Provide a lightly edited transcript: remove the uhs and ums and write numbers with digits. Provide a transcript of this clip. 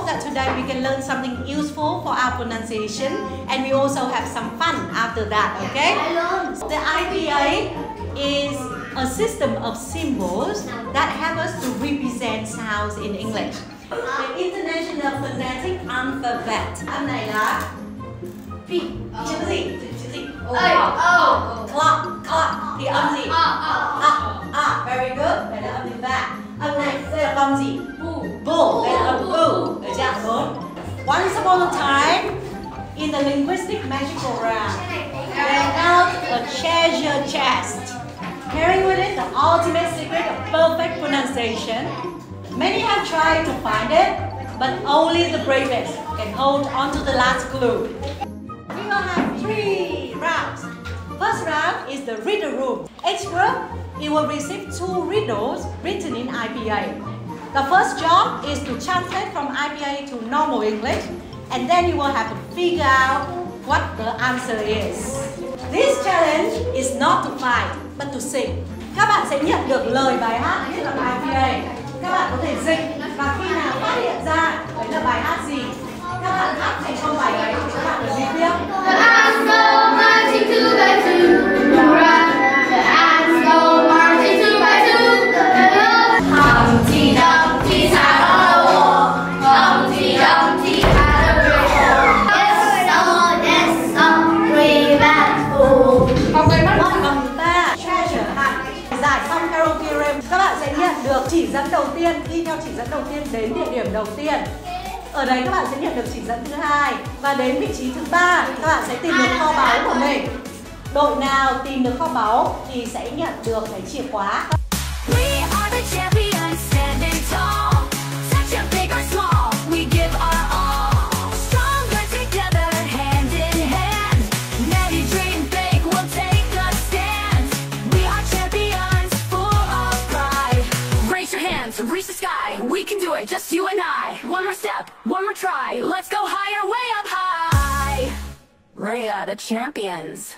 hope that today we can learn something useful for our pronunciation, and we also have some fun after that, okay? The IPA is a system of symbols that help us to represent sounds in English. The International Phonetic Alphabet. Âm này là phi, chữ gì? Chữ gì? Clock. Thì âm gì? Very good. Đây là âm thứ ba. Âm này, đây là con gì? Bull. Đây là âm bu. Được chưa? Bốn. Once upon a time, in the linguistic magical realm, they held a treasure chest, carrying with it the ultimate secret of perfect pronunciation. Many have tried to find it, but only the bravest can hold on to the last clue. We will have 3 rounds. First round is the riddle room. Each group, it will receive 2 riddles written in IPA. The first job is to translate from IPA to normal English, and then you will have to figure out what the answer is. This challenge is not to fight, but to sing. Các bạn sẽ nhận được lời bài hát viết bằng IPA. Các bạn có thể dịch, và khi nào phát hiện ra đấy là bài hát gì, các bạn hát thành công bài ấy thì các bạn được gì tiếp? The ants go marching 2 by 2. The ants go marching 2 by 2. Humpty Dumpty sat on a wall. Humpty Dumpty had a great fall. Yes, great bad fool. Vòng 3, treasure hunt. Giải xong karaoke game, các bạn sẽ nhận được chỉ dẫn đầu tiên, đi theo chỉ dẫn đầu tiên đến địa điểm đầu tiên. Ở đấy các bạn sẽ nhận được chỉ dẫn thứ 2, và đến vị trí thứ 3 các bạn sẽ tìm được kho báu của mình. Đội nào tìm được kho báu thì sẽ nhận được cái chìa khóa. Reach the sky, we can do it, just you and I. One more step, one more try, let's go higher, way up high. We are the champions.